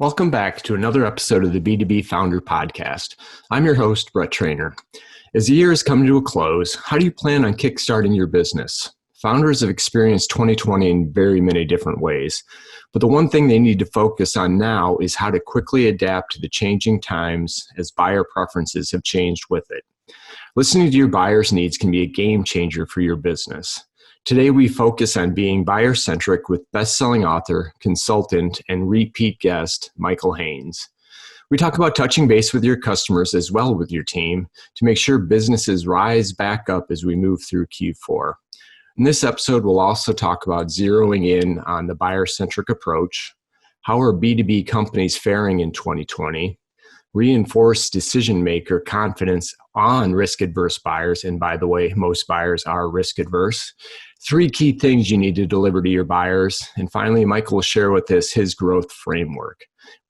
Welcome back to another episode of the B2B Founder Podcast. I'm your host, Brett Trainer. As the year has come to a close, how do you plan on kickstarting your business? Founders have experienced 2020 in very many different ways, but the one thing they need to focus on now is how to quickly adapt to the changing times as buyer preferences have changed with it. Listening to your buyers' needs can be a game changer for your business. Today, we focus on being buyer-centric with best-selling author, consultant, and repeat guest, Michael Haynes. We talk about touching base with your customers as well with your team to make sure businesses rise back up as we move through Q4. In this episode, we'll also talk about zeroing in on the buyer-centric approach, how are B2B companies faring in 2020, reinforce decision-maker confidence on risk-adverse buyers, and by the way, most buyers are risk-adverse. 3 key things you need to deliver to your buyers. And finally, Michael will share with us his growth framework.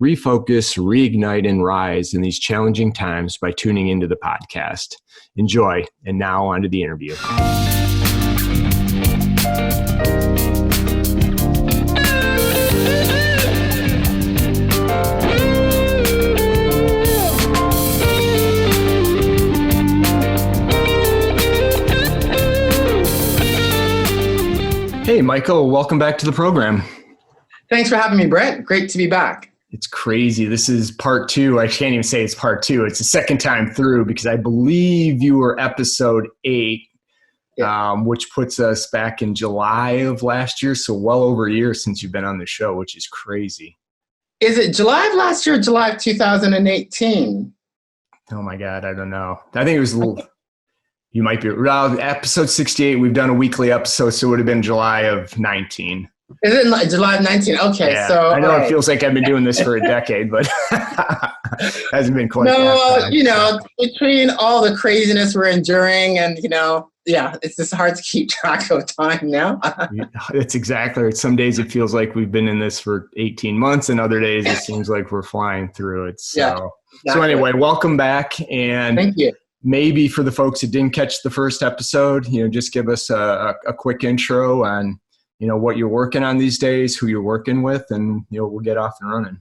Refocus, reignite, and rise in these challenging times by tuning into the podcast. Enjoy. And now on to the interview. Hey, Michael, welcome back to the program. Thanks for having me, Brett. Great to be back. It's crazy. This is part 2. I can't even say it's part 2. It's the second time through because I believe you were episode 8, which puts us back in July of last year. So well over a year since you've been on the show, which is crazy. Is it July of last year or July of 2018? Oh my God, I don't know. I think it was a little... You might be episode 68. We've done a weekly episode, so it would have been July of 19. Is it July of 19? Okay, yeah, so I know it feels like I've been doing this for a decade, but hasn't been quite. No, between all the craziness we're enduring, and it's just hard to keep track of time now. It's exactly. Some days it feels like we've been in this for 18 months, and other days it seems like we're flying through it. So, yeah, exactly. So anyway, welcome back, and thank you. Maybe for the folks that didn't catch the first episode, just give us a quick intro on, what you're working on these days, who you're working with, and, we'll get off and running.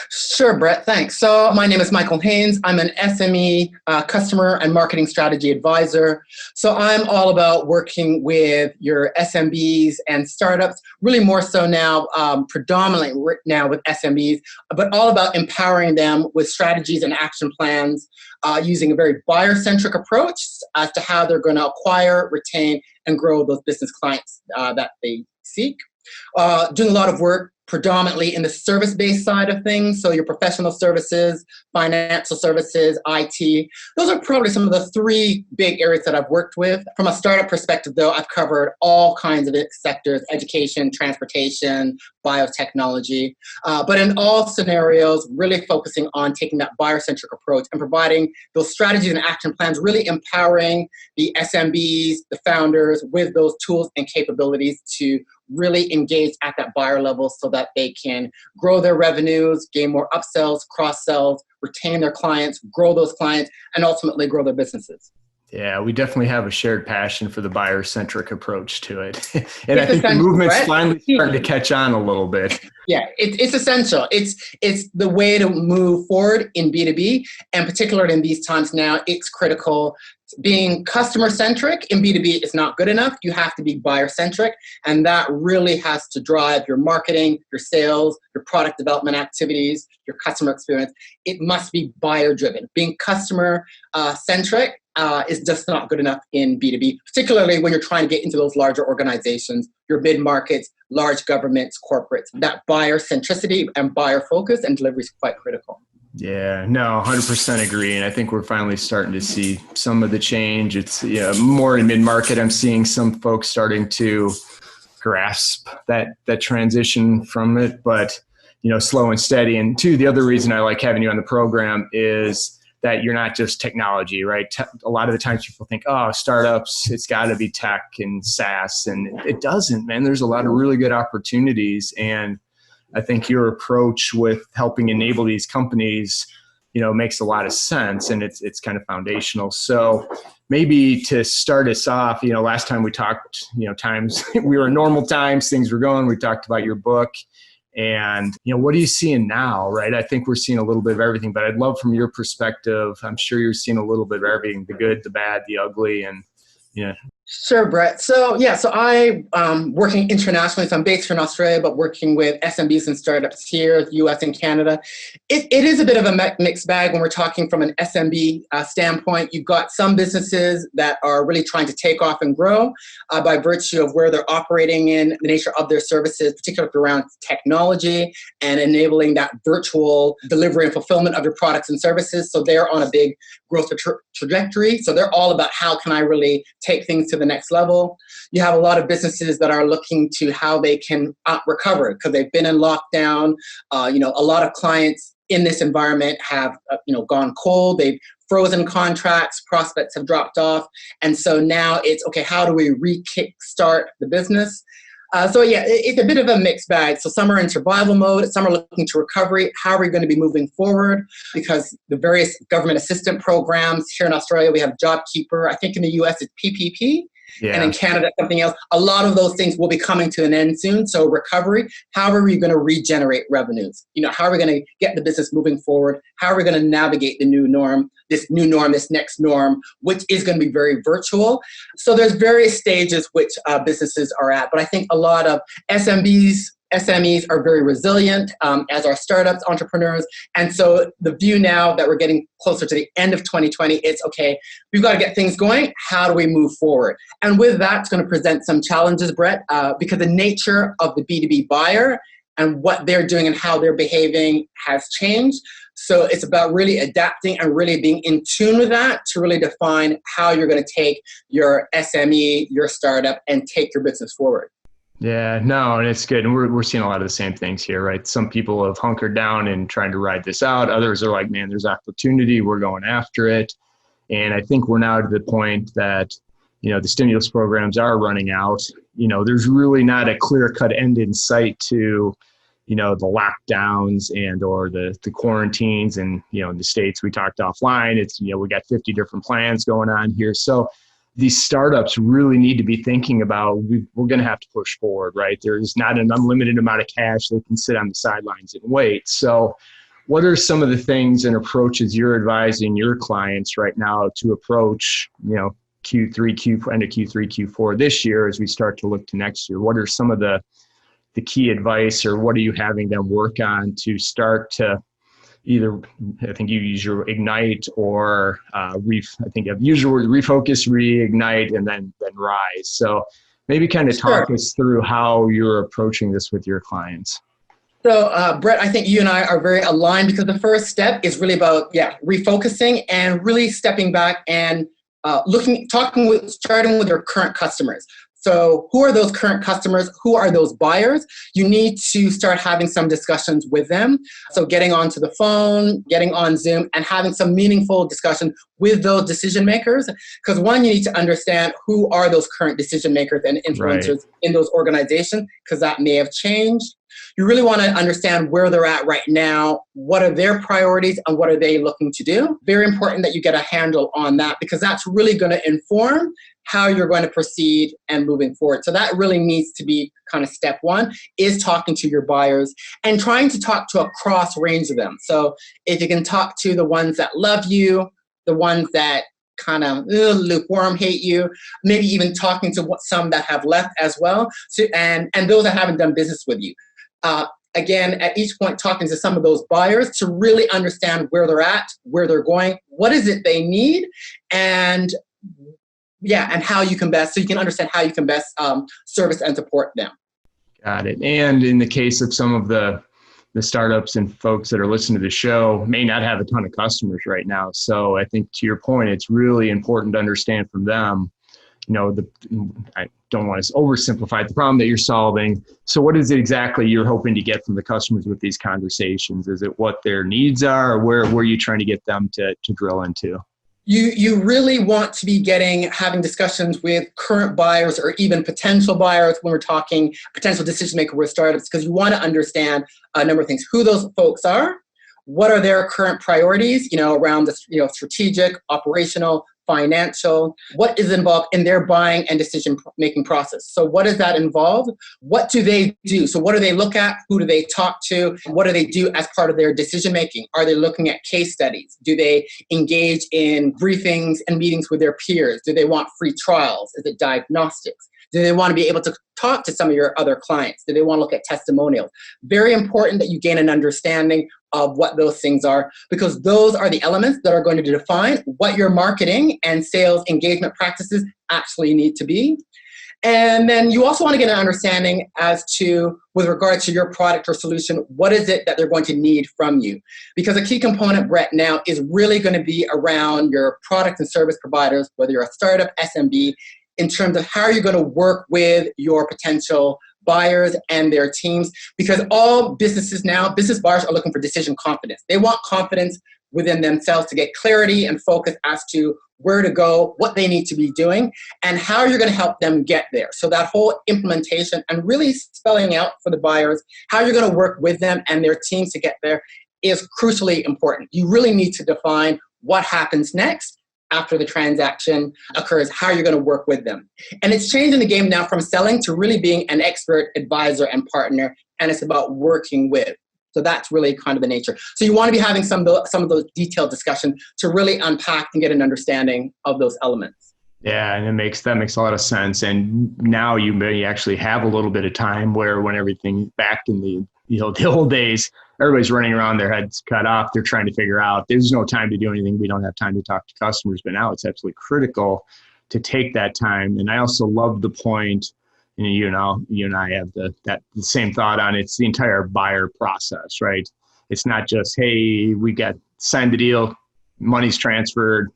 Sure, Brett, thanks. So my name is Michael Haynes. I'm an SME customer and marketing strategy advisor. So I'm all about working with your SMBs and startups, really more so now, predominantly now with SMBs, but all about empowering them with strategies and action plans using a very buyer-centric approach as to how they're going to acquire, retain, and grow those business clients that they seek. Doing a lot of work predominantly in the service-based side of things. So your professional services, financial services, IT. Those are probably some of the 3 big areas that I've worked with. From a startup perspective, though, I've covered all kinds of sectors: education, transportation, biotechnology. But in all scenarios, really focusing on taking that buyer-centric approach and providing those strategies and action plans, really empowering the SMBs, the founders, with those tools and capabilities to really engage at that buyer level so that they can grow their revenues, gain more upsells, cross-sells, retain their clients, grow those clients, and ultimately grow their businesses. Yeah, we definitely have a shared passion for the buyer-centric approach to it. And I think the movement's finally starting to catch on a little bit. Yeah, it's essential. It's the way to move forward in B2B, and particularly in these times now, it's critical. Being customer-centric in B2B is not good enough. You have to be buyer-centric, and that really has to drive your marketing, your sales, your product development activities, your customer experience. It must be buyer-driven. Being customer-centric is just not good enough in B2B, particularly when you're trying to get into those larger organizations, your mid-markets, large governments, corporates. That buyer centricity and buyer focus and delivery is quite critical. Yeah, no, 100% agree. And I think we're finally starting to see some of the change. It's more in mid-market. I'm seeing some folks starting to grasp that transition from it, but slow and steady. And 2, the other reason I like having you on the program is that you're not just technology, right? A lot of the times people think, startups, it's got to be tech and SaaS, and it doesn't, man. There's a lot of really good opportunities, and I think your approach with helping enable these companies, makes a lot of sense, and it's kind of foundational. So maybe to start us off, last time we talked, times we were in normal times, things were going. We talked about your book. And, what are you seeing now, right? I think we're seeing a little bit of everything, but I'd love from your perspective, I'm sure you're seeing a little bit of everything, the good, the bad, the ugly, and, Sure, Brett. So I working internationally. So I'm based here in Australia, but working with SMBs and startups here, US and Canada. It is a bit of a mixed bag when we're talking from an SMB standpoint. You've got some businesses that are really trying to take off and grow by virtue of where they're operating in, the nature of their services, particularly around technology and enabling that virtual delivery and fulfillment of your products and services. So they're on a big growth trajectory. So they're all about how can I really take things to the next level. You have a lot of businesses that are looking to how they can recover because they've been in lockdown. A lot of clients in this environment have gone cold. They've frozen contracts, prospects have dropped off. And so now it's, okay, how do we re-kickstart the business? It's a bit of a mixed bag. So some are in survival mode, some are looking to recovery. How are we going to be moving forward? Because the various government assistance programs here in Australia, we have JobKeeper. I think in the US it's PPP. Yeah. And in Canada, something else. A lot of those things will be coming to an end soon. So recovery, how are we going to regenerate revenues? How are we going to get the business moving forward? How are we going to navigate the new norm, this next norm, which is going to be very virtual? So there's various stages which businesses are at. But I think a lot of SMEs are very resilient, as are startups, entrepreneurs. And so the view now that we're getting closer to the end of 2020, it's okay, we've got to get things going. How do we move forward? And with that, it's going to present some challenges, Brett, because the nature of the B2B buyer and what they're doing and how they're behaving has changed. So it's about really adapting and really being in tune with that to really define how you're going to take your SME, your startup, and take your business forward. Yeah, no, and it's good. And we're seeing a lot of the same things here, right? Some people have hunkered down and trying to ride this out. Others are like, man, there's opportunity. We're going after it. And I think we're now to the point that, the stimulus programs are running out. There's really not a clear-cut end in sight to, the lockdowns and or the quarantines. And, in the States, we talked offline, it's, we got 50 different plans going on here. So these startups really need to be thinking about, we're going to have to push forward, right? There's not an unlimited amount of cash. They can sit on the sidelines and wait. So what are some of the things and approaches you're advising your clients right now to approach, end of Q3, Q4 this year as we start to look to next year? What are some of the key advice, or what are you having them work on to start to either, I think you use your Ignite or I think I've used your word Refocus, Reignite, and then Rise. So maybe kind of talk us through how you're approaching this with your clients. So, Brett, I think you and I are very aligned because the first step is really about, refocusing and really stepping back and starting with your current customers. So who are those current customers? Who are those buyers? You need to start having some discussions with them. So getting onto the phone, getting on Zoom, and having some meaningful discussion with those decision makers. Because one, you need to understand who are those current decision makers and influencers in those organizations, because that may have changed. You really want to understand where they're at right now, what are their priorities, and what are they looking to do. Very important that you get a handle on that, because that's really going to inform how you're going to proceed and moving forward. So that really needs to be kind of step one, is talking to your buyers and trying to talk to a cross range of them. So if you can talk to the ones that love you, the ones that kind of lukewarm, hate you, maybe even talking to some that have left as well, so, and those that haven't done business with you. Again, at each point, talking to some of those buyers to really understand where they're at, where they're going, what is it they need, and how you can best, so you can understand how you can best service and support them. Got it. And in the case of some of the startups and folks that are listening to the show may not have a ton of customers right now. So I think to your point, it's really important to understand from them, I don't want to oversimplify the problem that you're solving. So what is it exactly you're hoping to get from the customers with these conversations? Is it what their needs are, or where are you trying to get them to drill into? You really want to be having discussions with current buyers or even potential buyers when we're talking potential decision maker with startups, because you want to understand a number of things: who those folks are, what are their current priorities, around the strategic, operational, financial, what is involved in their buying and decision-making process. So what does that involve? What do they do? So what do they look at? Who do they talk to? What do they do as part of their decision-making? Are they looking at case studies? Do they engage in briefings and meetings with their peers? Do they want free trials? Is it diagnostics? Do they want to be able to talk to some of your other clients? Do they want to look at testimonials? Very important that you gain an understanding of what those things are, because those are the elements that are going to define what your marketing and sales engagement practices actually need to be. And then you also want to get an understanding as to, with regard to your product or solution, what is it that they're going to need from you? Because a key component, Brett, now is really going to be around your product and service providers, whether you're a startup, SMB, in terms of how you're going to work with your potential buyers and their teams, because all businesses now, business buyers are looking for decision confidence. They want confidence within themselves to get clarity and focus as to where to go, what they need to be doing, and how you're going to help them get there. So that whole implementation and really spelling out for the buyers how you're going to work with them and their teams to get there is crucially important. You really need to define what happens next after the transaction occurs, how you're going to work with them. And it's changing the game now from selling to really being an expert advisor and partner, and it's about working with. So that's really kind of the nature. So you want to be having some of those detailed discussions to really unpack and get an understanding of those elements. Yeah, and that makes a lot of sense. And now you may actually have a little bit of time where, when everything back in the old days, everybody's running around, their heads cut off. They're trying to figure out, there's no time to do anything. We don't have time to talk to customers. But now it's absolutely critical to take that time. And I also love the point, and you and I have the same thought on it. It's the entire buyer process, right? It's not just, hey, we got signed the deal, money's transferred,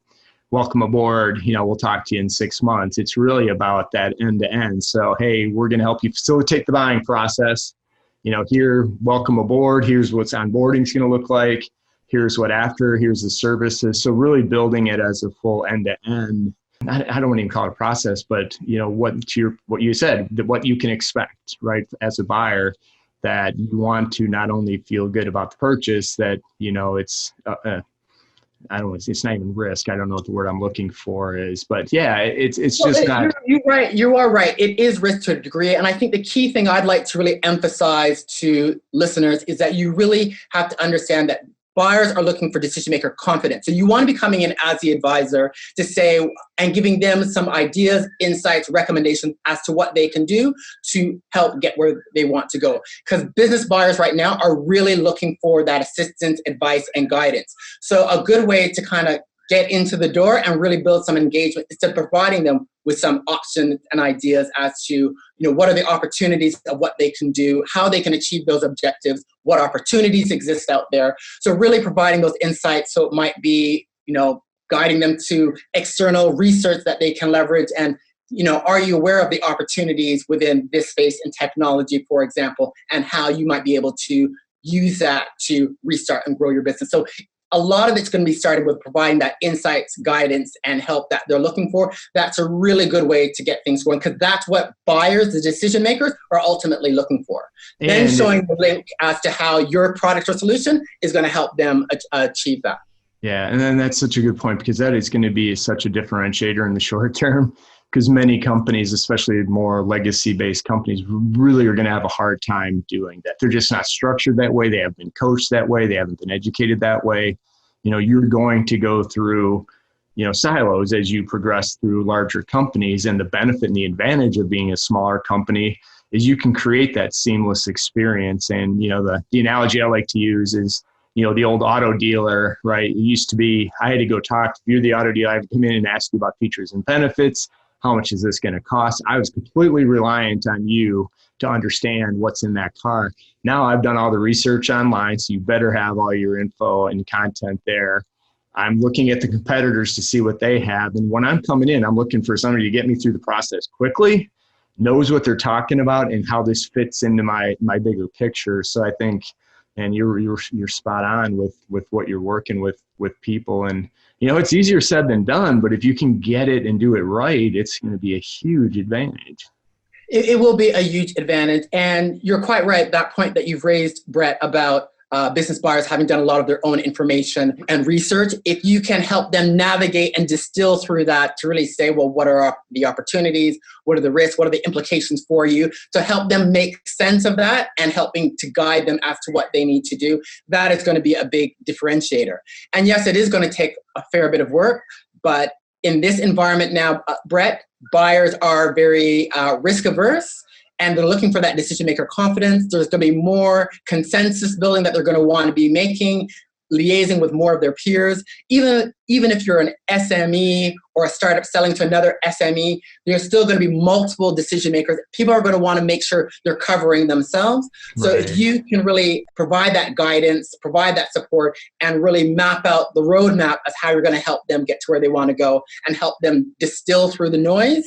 welcome aboard, we'll talk to you in 6 months. It's really about that end to end. So, hey, we're going to help you facilitate the buying process. Here, welcome aboard. Here's what's onboarding's going to look like. Here's what after. Here's the services. So really building it as a full end to end. I don't want to even call it a process, but what you said, what you can expect, right, as a buyer, that you want to not only feel good about the purchase, that it's it's not even risk. I don't know what the word I'm looking for is, but yeah, it's just not. You're right. You are right. It is risk to a degree. And I think the key thing I'd like to really emphasize to listeners is that you really have to understand that buyers are looking for decision maker confidence. So you want to be coming in as the advisor to say, and giving them some ideas, insights, recommendations as to what they can do to help get where they want to go. Because business buyers right now are really looking for that assistance, advice, and guidance. So a good way to kind of get into the door and really build some engagement is to providing them with some options and ideas as to, what are the opportunities of what they can do, how they can achieve those objectives, what opportunities exist out there. So really providing those insights. So it might be, guiding them to external research that they can leverage. And, are you aware of the opportunities within this space in technology, for example, and how you might be able to use that to restart and grow your business? So a lot of it's going to be started with providing that insights, guidance, and help that they're looking for. That's a really good way to get things going, because that's what buyers, the decision makers, are ultimately looking for. And then showing the link as to how your product or solution is going to help them achieve that. Yeah, and then that's such a good point, because that is going to be such a differentiator in the short term, because many companies, especially more legacy-based companies, really are going to have a hard time doing that. They're just not structured that way. They haven't been coached that way. They haven't been educated that way. You're going to go through, silos as you progress through larger companies. And the benefit and the advantage of being a smaller company is you can create that seamless experience. And, the analogy I like to use is, the old auto dealer, right? It used to be, I had to go talk, if you're the auto dealer, I have to come in and ask you about features and benefits. How much is this going to cost? I was completely reliant on you to understand what's in that car. Now I've done all the research online, so you better have all your info and content there. I'm looking at the competitors to see what they have. And when I'm coming in, I'm looking for somebody to get me through the process quickly, knows what they're talking about and how this fits into my bigger picture. So I think, and you're spot on with what you're working with people. And it's easier said than done, but if you can get it and do it right, it's going to be a huge advantage. It will be a huge advantage. And you're quite right, that point that you've raised, Brett, about business buyers having done a lot of their own information and research, if you can help them navigate and distill through that to really say, well, what are the opportunities? What are the risks? What are the implications for you? To help them make sense of that and helping to guide them as to what they need to do, that is going to be a big differentiator. And yes, it is going to take a fair bit of work, but in this environment now, Brett, buyers are very risk-averse, and they're looking for that decision-maker confidence. There's going to be more consensus building that they're going to want to be making, liaising with more of their peers. Even if you're an SME or a startup selling to another SME, there's still going to be multiple decision makers. People are going to want to make sure they're covering themselves. So if you can really provide that guidance, provide that support, and really map out the roadmap of how you're going to help them get to where they want to go and help them distill through the noise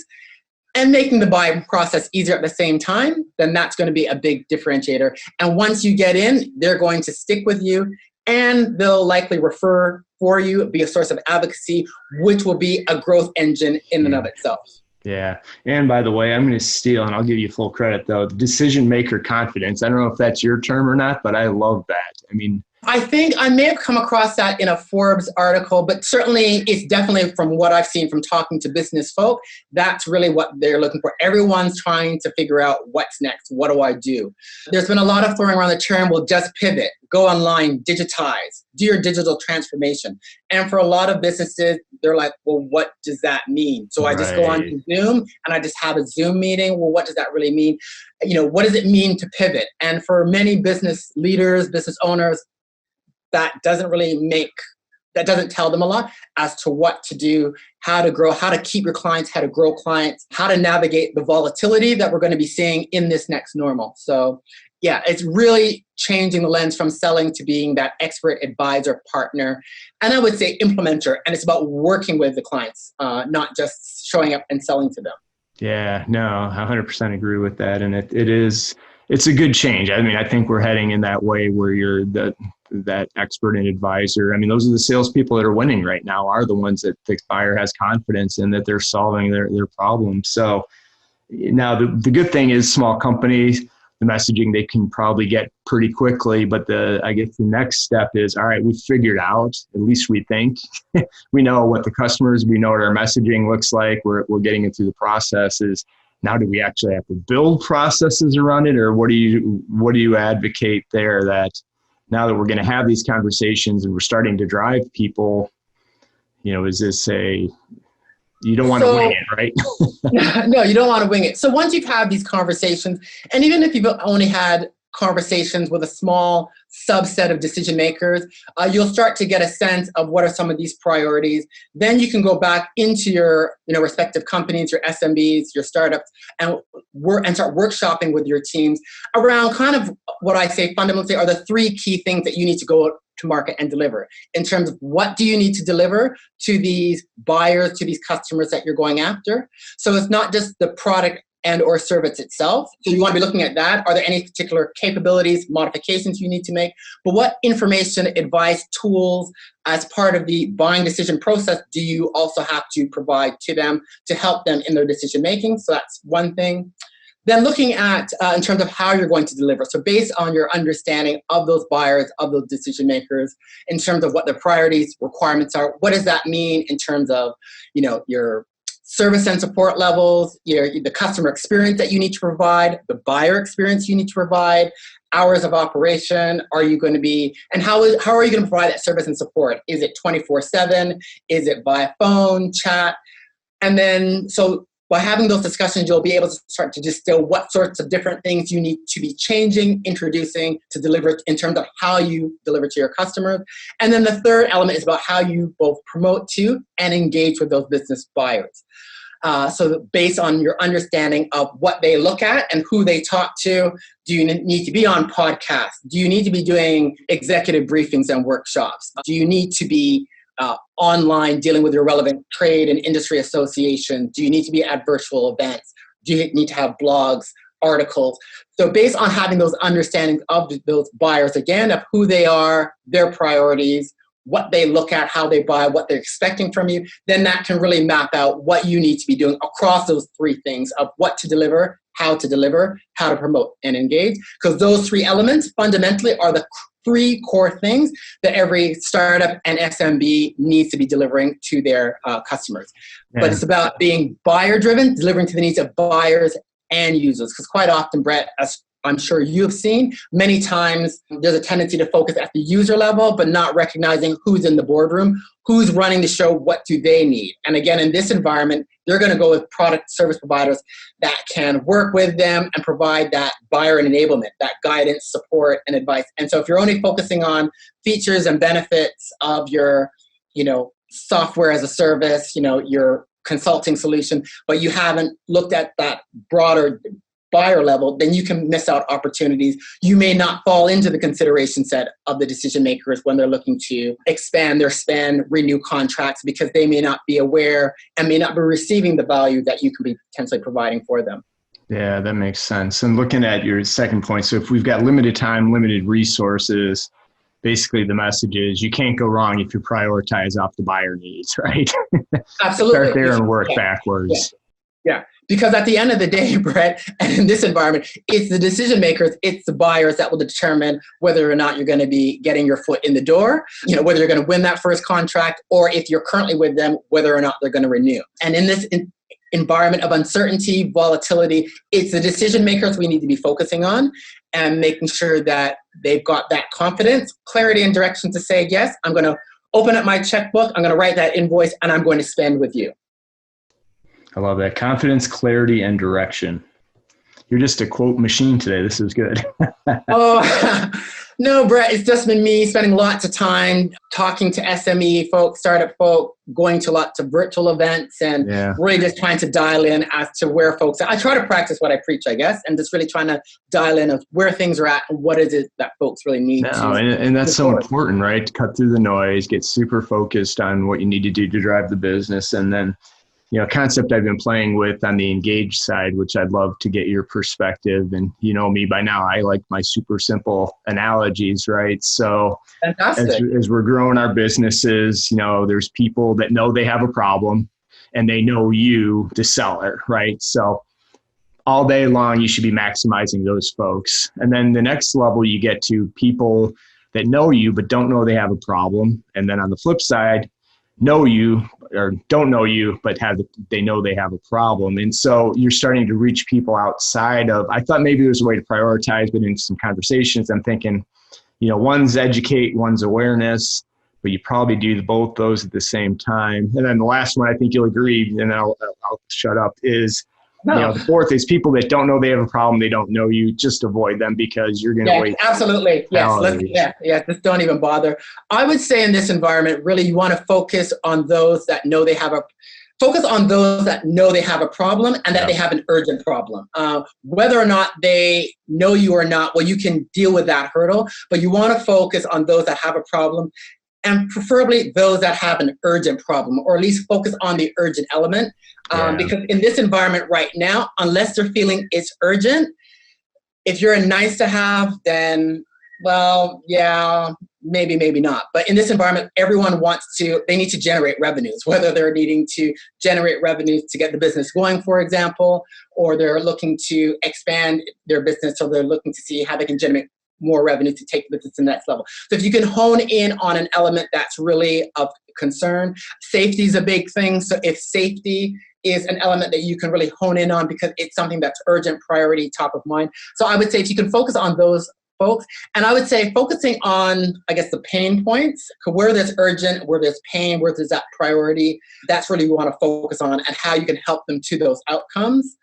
and making the buying process easier at the same time, then that's going to be a big differentiator. And once you get in, they're going to stick with you, and they'll likely refer for you, be a source of advocacy, which will be a growth engine in and of itself. Yeah. And by the way, I'm going to steal, and I'll give you full credit though, decision maker confidence. I don't know if that's your term or not, but I love that. I mean, I think I may have come across that in a Forbes article, but certainly it's definitely from what I've seen from talking to business folk, that's really what they're looking for. Everyone's trying to figure out what's next. What do I do? There's been a lot of throwing around the term, well, just pivot, go online, digitize, do your digital transformation. And for a lot of businesses, they're like, well, what does that mean? So I just go on to Zoom and I just have a Zoom meeting. Well, what does that really mean? What does it mean to pivot? And for many business leaders, business owners, that doesn't tell them a lot as to what to do, how to grow, how to keep your clients, how to grow clients, how to navigate the volatility that we're going to be seeing in this next normal. So yeah, it's really changing the lens from selling to being that expert advisor, partner, and I would say implementer. And it's about working with the clients, not just showing up and selling to them. Yeah, no, I 100% agree with that. And it's a good change. I mean, I think we're heading in that way where you're that expert and advisor. I mean, those are the salespeople that are winning right now, are the ones that the buyer has confidence in, that they're solving their problems. So now the good thing is small companies, the messaging they can probably get pretty quickly, but I guess the next step is, all right, we've figured out, at least we think, we know what the customers, we know what our messaging looks like, we're getting it through the processes. Now, do we actually have to build processes around it, or what do you advocate there, that now that we're going to have these conversations and we're starting to drive people, is this you don't want to wing it, right? No, you don't want to wing it. So once you've had these conversations, and even if you've only had conversations with a small subset of decision makers, you'll start to get a sense of what are some of these priorities. Then you can go back into your respective companies, your SMBs, your startups, and start workshopping with your teams around kind of what I say fundamentally are the three key things that you need to go to market and deliver in terms of what do you need to deliver to these buyers, to these customers that you're going after. So it's not just the product and or service itself. So you want to be looking at that. Are there any particular capabilities, modifications you need to make? But what information, advice, tools as part of the buying decision process do you also have to provide to them to help them in their decision making? So that's one thing. Then looking at in terms of how you're going to deliver. So based on your understanding of those buyers, of those decision makers, in terms of what their priorities, requirements are, what does that mean in terms of your service and support levels, the customer experience that you need to provide, the buyer experience you need to provide, hours of operation, are you going to be, and how are you going to provide that service and support? Is it 24/7? Is it via phone, chat? And then, so by having those discussions, you'll be able to start to distill what sorts of different things you need to be changing, introducing to deliver in terms of how you deliver to your customers. And then the third element is about how you both promote to and engage with those business buyers. So based on your understanding of what they look at and who they talk to, do you need to be on podcasts? Do you need to be doing executive briefings and workshops? Do you need to be online dealing with your relevant trade and industry associations? Do you need to be at virtual events? Do you need to have blogs, articles? So based on having those understandings of those buyers, again, of who they are, their priorities, what they look at, how they buy, what they're expecting from you, then that can really map out what you need to be doing across those three things of what to deliver, how to deliver, how to promote and engage. Because those three elements fundamentally are the three core things that every startup and SMB needs to be delivering to their customers. Yeah. But it's about being buyer-driven, delivering to the needs of buyers and users. Because quite often, Brett, as I'm sure you've seen, many times there's a tendency to focus at the user level, but not recognizing who's in the boardroom, who's running the show, what do they need. And again, in this environment, they're going to go with product service providers that can work with them and provide that buyer enablement, that guidance, support, and advice. And so if you're only focusing on features and benefits of your, software as a service, your consulting solution, but you haven't looked at that broader buyer level, then you can miss out opportunities. You may not fall into the consideration set of the decision makers when they're looking to expand their spend, renew contracts, because they may not be aware and may not be receiving the value that you can be potentially providing for them. Yeah, that makes sense. And looking at your second point, so if we've got limited time, limited resources, basically the message is you can't go wrong if you prioritize off the buyer needs, right? Absolutely. Start there and work backwards. Yeah. Because at the end of the day, Brett, and in this environment, it's the decision makers, it's the buyers that will determine whether or not you're going to be getting your foot in the door, whether you're going to win that first contract, or if you're currently with them, whether or not they're going to renew. And in this environment of uncertainty, volatility, it's the decision makers we need to be focusing on and making sure that they've got that confidence, clarity, and direction to say, yes, I'm going to open up my checkbook, I'm going to write that invoice, and I'm going to spend with you. I love that. Confidence, clarity, and direction. You're just a quote machine today. This is good. Oh, no, Brett, it's just been me spending lots of time talking to SME folks, startup folk, going to lots of virtual events, and really just trying to dial in as to where folks are. I try to practice what I preach, I guess, and just really trying to dial in of where things are at and what is it that folks really need. And that's so important, right? To cut through the noise, get super focused on what you need to do to drive the business, and then a concept I've been playing with on the engage side, which I'd love to get your perspective. And you know me by now, I like my super simple analogies, right? So as we're growing our businesses, there's people that know they have a problem and they know you, the seller, right? So all day long, you should be maximizing those folks. And then the next level, you get to people that know you, but don't know they have a problem. And then on the flip side, know you or don't know you, but they know they have a problem. And so you're starting to reach people outside of, I thought maybe there's a way to prioritize, but in some conversations, I'm thinking, one's educate, one's awareness, but you probably do both those at the same time. And then the last one, I think you'll agree, and I'll shut up, is the fourth is people that don't know they have a problem, they don't know you, just avoid them because you're going to wait. Absolutely. Yes. Just don't even bother. I would say in this environment, really, you want to focus on those that know they have a problem and that they have an urgent problem. Whether or not they know you or not, well, you can deal with that hurdle, but you want to focus on those that have a problem, and preferably those that have an urgent problem, or at least focus on the urgent element. Because in this environment right now, unless they're feeling it's urgent, if you're a nice to have, then, well, yeah, maybe not. But in this environment, everyone they need to generate revenues, whether they're needing to generate revenues to get the business going, for example, or they're looking to expand their business, or they're looking to see how they can generate more revenue to take the business to the next level. So if you can hone in on an element that's really of concern, safety is a big thing. So if safety is an element that you can really hone in on because it's something that's urgent, priority, top of mind. So I would say if you can focus on those folks, and I would say focusing on, I guess, the pain points, where there's urgent, where there's pain, where there's that priority, that's really what we want to focus on and how you can help them to those outcomes.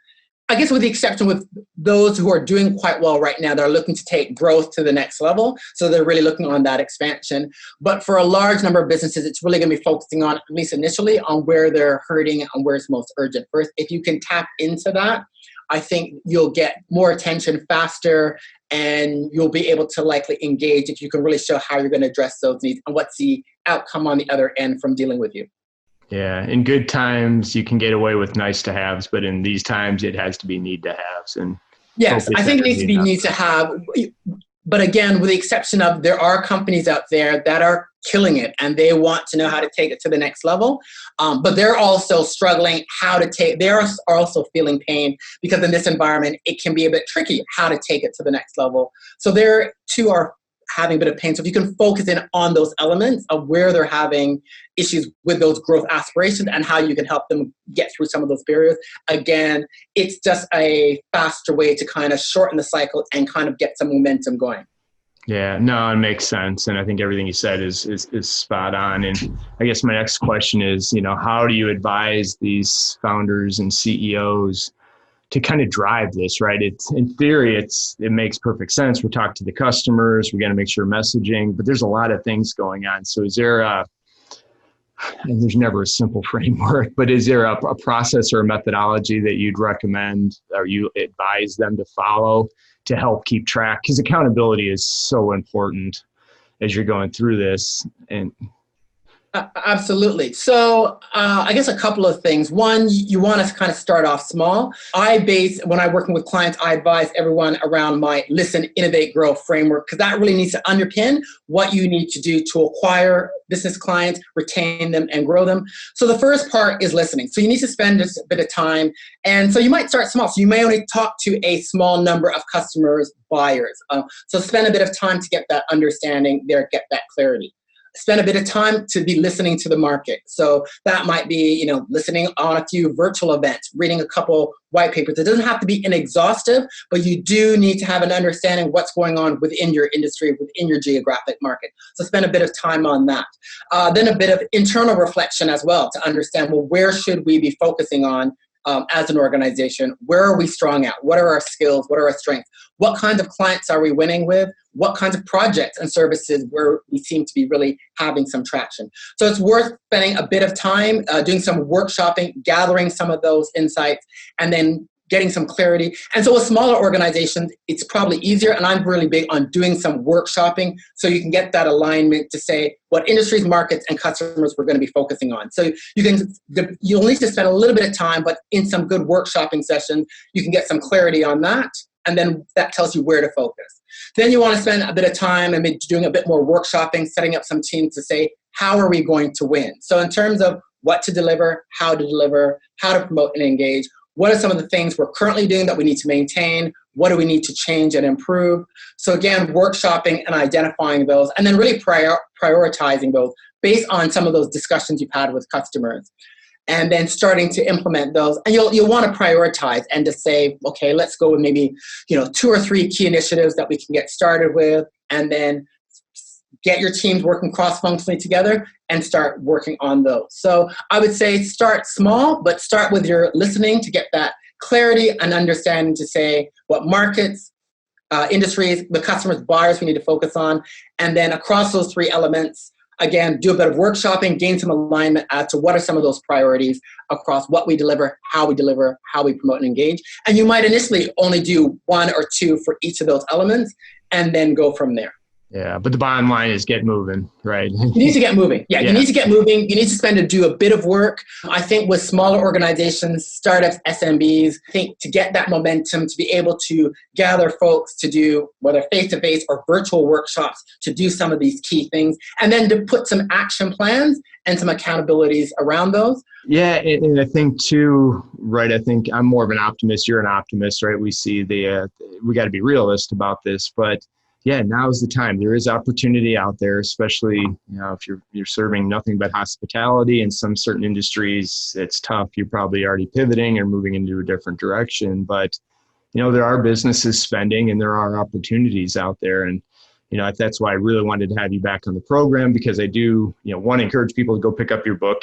I guess with the exception with those who are doing quite well right now, they're looking to take growth to the next level. So they're really looking on that expansion. But for a large number of businesses, it's really going to be focusing on, at least initially, on where they're hurting and where it's most urgent first. If you can tap into that, I think you'll get more attention faster and you'll be able to likely engage if you can really show how you're going to address those needs and what's the outcome on the other end from dealing with you. Yeah, in good times, you can get away with nice to haves, but in these times, it has to be need to haves. And yes, I think it needs to be need to have. But again, with the exception of there are companies out there that are killing it and they want to know how to take it to the next level. But they're also struggling they are also feeling pain because in this environment, it can be a bit tricky how to take it to the next level. So there too are having a bit of pain. So if you can focus in on those elements of where they're having issues with those growth aspirations and how you can help them get through some of those barriers, again, it's just a faster way to kind of shorten the cycle and kind of get some momentum going. Yeah, no, it makes sense. And I think everything you said is spot on. And I guess my next question is, how do you advise these founders and CEOs to kind of drive this, right? It's in theory, it makes perfect sense. We talk to the customers, we got to make sure messaging, but there's a lot of things going on. So is there and there's never a simple framework, but is there a process or a methodology that you'd recommend or you advise them to follow to help keep track? Because accountability is so important as you're going through this. And absolutely. So I guess a couple of things. One, you want to kind of start off small. When I'm working with clients, I advise everyone around my listen, innovate, grow framework, because that really needs to underpin what you need to do to acquire business clients, retain them, and grow them. So the first part is listening. So you need to spend a bit of time. And so you might start small. So you may only talk to a small number of customers, buyers. So spend a bit of time to get that understanding there, get that clarity. Spend a bit of time to be listening to the market. So that might be, listening on a few virtual events, reading a couple white papers. It doesn't have to be inexhaustive, but you do need to have an understanding of what's going on within your industry, within your geographic market. So spend a bit of time on that. Then a bit of internal reflection as well to understand, well, where should we be focusing on as an organization? Where are we strong at? What are our skills? What are our strengths? What kinds of clients are we winning with? What kinds of projects and services where we seem to be really having some traction? So it's worth spending a bit of time doing some workshopping, gathering some of those insights, and then getting some clarity. And so with smaller organizations, it's probably easier. And I'm really big on doing some workshopping so you can get that alignment to say what industries, markets, and customers we're going to be focusing on. So you'll need to spend a little bit of time, but in some good workshopping sessions, you can get some clarity on that. And then that tells you where to focus. Then you want to spend a bit of time and maybe doing a bit more workshopping, setting up some teams to say, how are we going to win? So in terms of what to deliver, how to promote and engage, what are some of the things we're currently doing that we need to maintain? What do we need to change and improve? So again, workshopping and identifying those, and then really prioritizing those based on some of those discussions you've had with customers. And then starting to implement those. And you'll want to prioritize and to say, okay, let's go with maybe 2 or 3 key initiatives that we can get started with, and then get your teams working cross-functionally together and start working on those. So I would say start small, but start with your listening to get that clarity and understanding to say what markets, industries, the customers, buyers we need to focus on. And then across those 3 elements, again, do a bit of workshopping, gain some alignment as to what are some of those priorities across what we deliver, how we promote and engage. And you might initially only do 1 or 2 for each of those elements and then go from there. Yeah, but the bottom line is get moving, right? You need to get moving. Yeah, you need to get moving. You need to do a bit of work. I think with smaller organizations, startups, SMBs, I think to get that momentum, to be able to gather folks to do whether face-to-face or virtual workshops to do some of these key things, and then to put some action plans and some accountabilities around those. Yeah, and I think too, right, I think I'm more of an optimist. You're an optimist, right? We see we got to be realist about this, but yeah, now's the time. There is opportunity out there, especially if you're serving nothing but hospitality. In some certain industries, it's tough. You're probably already pivoting or moving into a different direction. But there are businesses spending, and there are opportunities out there. And that's why I really wanted to have you back on the program, because I do want to encourage people to go pick up your book.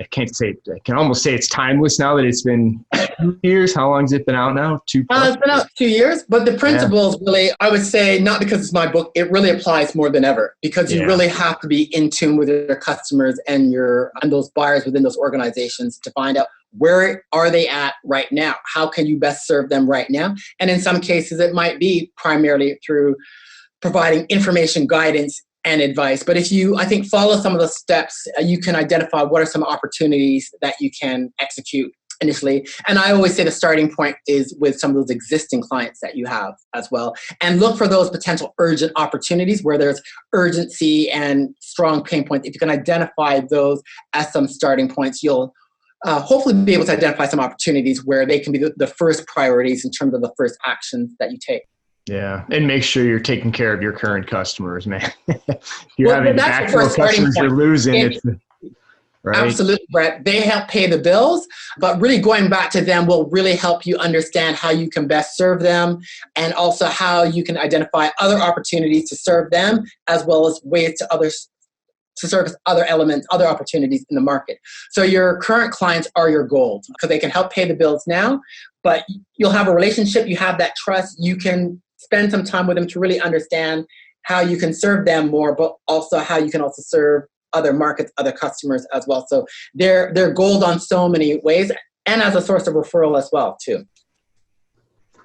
I can almost say it's timeless now that it's been 2 years. How long has it been out now? 2 plus? It's been out 2 years, but the principles really, I would say, not because it's my book, it really applies more than ever, because you really have to be in tune with your customers and those buyers within those organizations to find out where are they at right now? How can you best serve them right now? And in some cases, it might be primarily through providing information, guidance, and advice. But if you, I think, follow some of the steps, you can identify what are some opportunities that you can execute initially. And I always say the starting point is with some of those existing clients that you have as well. And look for those potential urgent opportunities where there's urgency and strong pain points. If you can identify those as some starting points, you'll hopefully be able to identify some opportunities where they can be the first priorities in terms of the first actions that you take. Yeah. And make sure you're taking care of your current customers, man. If you're having backfill customers you're losing. Right? Absolutely, Brett. They help pay the bills, but really going back to them will really help you understand how you can best serve them and also how you can identify other opportunities to serve them as well as ways to service other elements, other opportunities in the market. So your current clients are your gold because they can help pay the bills now, but you'll have a relationship, you have that trust, you can spend some time with them to really understand how you can serve them more, but also how you can also serve other markets, other customers as well. So they're gold on so many ways and as a source of referral as well too.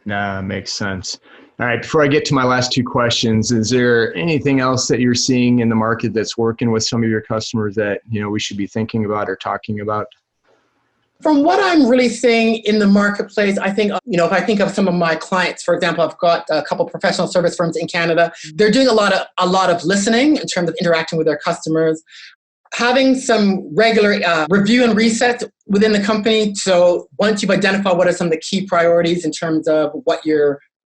Nah, makes sense. All right, before I get to my last two questions, is there anything else that you're seeing in the market that's working with some of your customers that, we should be thinking about or talking about? From what I'm really seeing in the marketplace, I think, if I think of some of my clients, for example, I've got a couple of professional service firms in Canada. They're doing a lot of listening in terms of interacting with their customers, having some regular review and reset within the company. So once you've identified what are some of the key priorities in terms of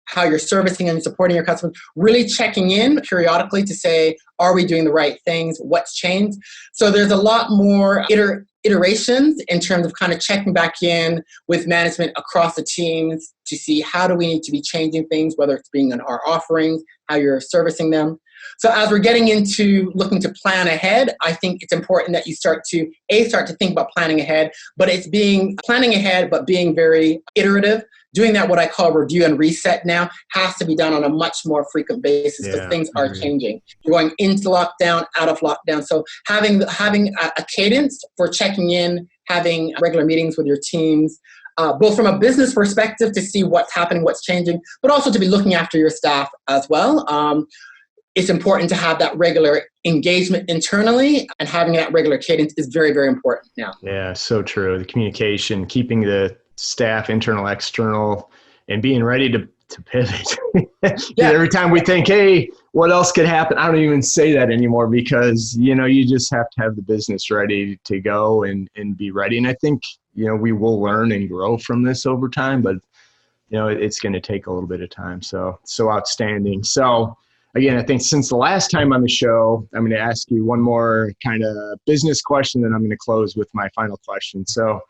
how you're servicing and supporting your customers, really checking in periodically to say, are we doing the right things? What's changed? So there's a lot more iterations in terms of kind of checking back in with management across the teams to see how do we need to be changing things, whether it's being in our offerings, how you're servicing them. So as we're getting into looking to plan ahead, I think it's important that you start to think about planning ahead, but it's planning ahead, but being very iterative. Doing that, what I call review and reset now, has to be done on a much more frequent basis because things are changing. You're going into lockdown, out of lockdown. So having a cadence for checking in, having regular meetings with your teams, both from a business perspective to see what's happening, what's changing, but also to be looking after your staff as well. It's important to have that regular engagement internally, and having that regular cadence is very, very important now. Yeah, so true. The communication, keeping the staff, internal, external, and being ready to pivot. Every time we think, hey, what else could happen? I don't even say that anymore because, you just have to have the business ready to go and be ready. And I think, we will learn and grow from this over time, but, it's going to take a little bit of time. So outstanding. So again, I think since the last time on the show, I'm going to ask you one more kind of business question, then I'm going to close with my final question. So,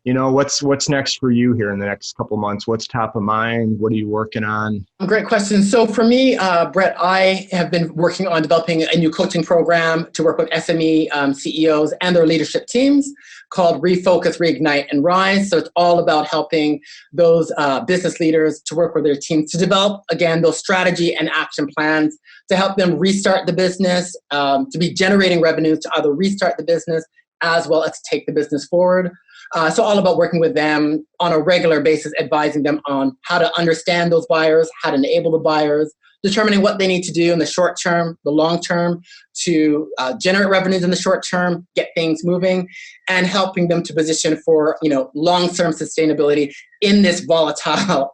what's next for you here in the next couple of months? What's top of mind? What are you working on? Great question. So for me, Brett, I have been working on developing a new coaching program to work with SME CEOs and their leadership teams called Refocus, Reignite, and Rise. So it's all about helping those business leaders to work with their teams to develop, again, those strategy and action plans to help them restart the business, to be generating revenues to either restart the business as well as take the business forward. So all about working with them on a regular basis, advising them on how to understand those buyers, how to enable the buyers, determining what they need to do in the short term, the long term, to generate revenues in the short term, get things moving, and helping them to position for long-term sustainability in this volatile,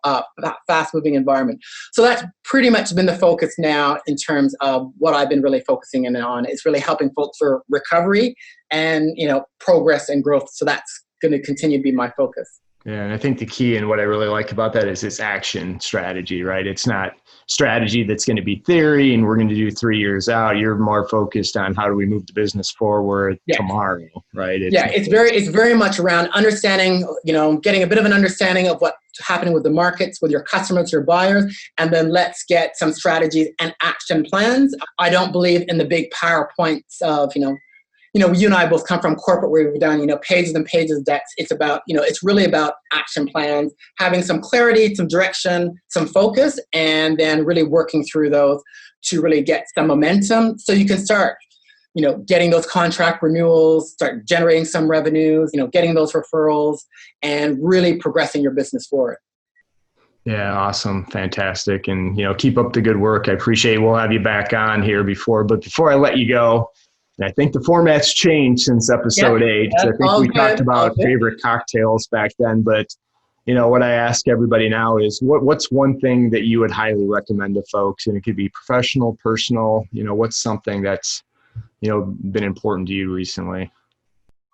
fast-moving environment. So that's pretty much been the focus now in terms of what I've been really focusing in on. Is really helping folks for recovery and progress and growth. So that's going to continue to be my focus. Yeah, and I think the key and what I really like about that is it's action strategy, right? It's not strategy that's going to be theory and we're going to do 3 years out. You're more focused on how do we move the business forward tomorrow, right? It's very much around understanding, getting a bit of an understanding of what's happening with the markets, with your customers, your buyers, and then let's get some strategies and action plans. I don't believe in the big PowerPoints of, you and I both come from corporate where we've done, pages and pages of decks. It's about, it's really about action plans, having some clarity, some direction, some focus, and then really working through those to really get some momentum so you can start, getting those contract renewals, start generating some revenues, getting those referrals, and really progressing your business forward. Yeah, awesome. Fantastic. And, keep up the good work. I appreciate it. We'll have you back on here but before I let you go, I think the format's changed since episode 8. I think we talked about favorite cocktails back then, but what I ask everybody now is what's one thing that you would highly recommend to folks? And it could be professional, personal, what's something that's, been important to you recently?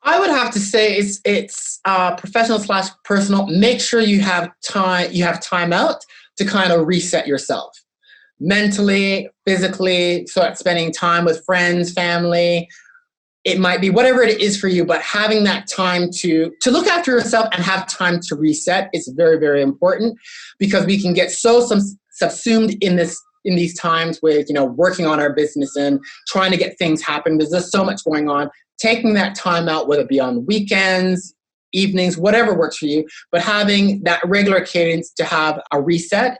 I would have to say it's professional / personal. Make sure you have time out to kind of reset yourself mentally, physically, so that's spending time with friends, family. It might be whatever it is for you, but having that time to look after yourself and have time to reset is very, very important, because we can get so subsumed in these times with, working on our business and trying to get things happen. There's just so much going on. Taking that time out, whether it be on weekends, evenings, whatever works for you, but having that regular cadence to have a reset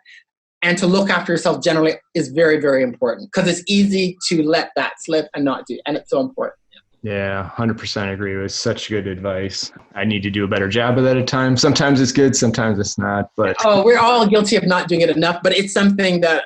and to look after yourself generally is very, very important, because it's easy to let that slip and not do, and it's so important. Yeah, 100% agree. It was such good advice. I need to do a better job of that at times. Sometimes it's good, sometimes it's not. But we're all guilty of not doing it enough, but it's something that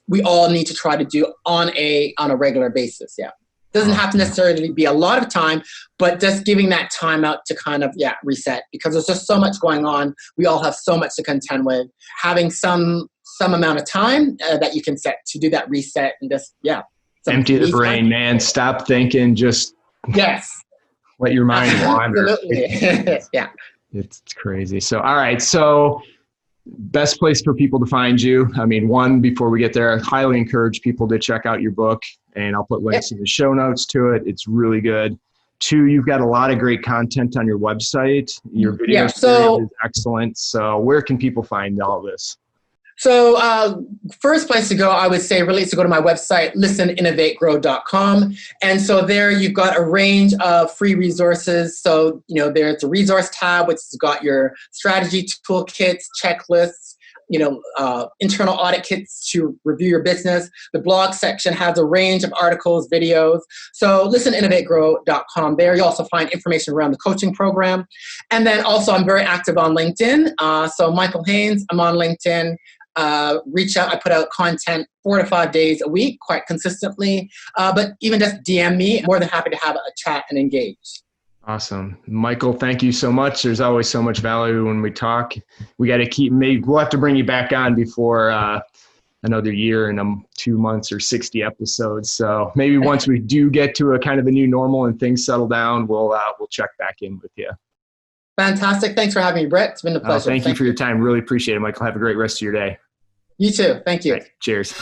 we all need to try to do on a regular basis. Yeah. Doesn't have to necessarily be a lot of time, but just giving that time out to kind of, reset, because there's just so much going on. We all have so much to contend with. Having some amount of time that you can set to do that reset and just, empty the brain, time. Man. Stop thinking. Just let your mind wander. Absolutely. Yeah. It's crazy. So, all right. So best place for people to find you. I mean, one, before we get there, I highly encourage people to check out your book, and I'll put links in the show notes to it. It's really good. 2, you've got a lot of great content on your website. Your video series is excellent. So where can people find all this? So first place to go, I would say, really, is to go to my website, listeninnovategrow.com. And so there you've got a range of free resources. So, there's a resource tab, which has got your strategy toolkits, checklists, internal audit kits to review your business. The blog section has a range of articles, videos. So listeninnovategrow.com. There you also find information around the coaching program. And then also I'm very active on LinkedIn. So Michael Haynes, I'm on LinkedIn. Reach out. I put out content 4 to 5 days a week, quite consistently. But even just DM me. More than happy to have a chat and engage. Awesome. Michael, thank you so much. There's always so much value when we talk. We got to we'll have to bring you back on before another year and 2 months or 60 episodes. So maybe once we do get to a kind of a new normal and things settle down, we'll check back in with you. Fantastic. Thanks for having me, Brett. It's been a pleasure. Thank you for your time. Really appreciate it, Michael. Have a great rest of your day. You too. Thank you. Right. Cheers.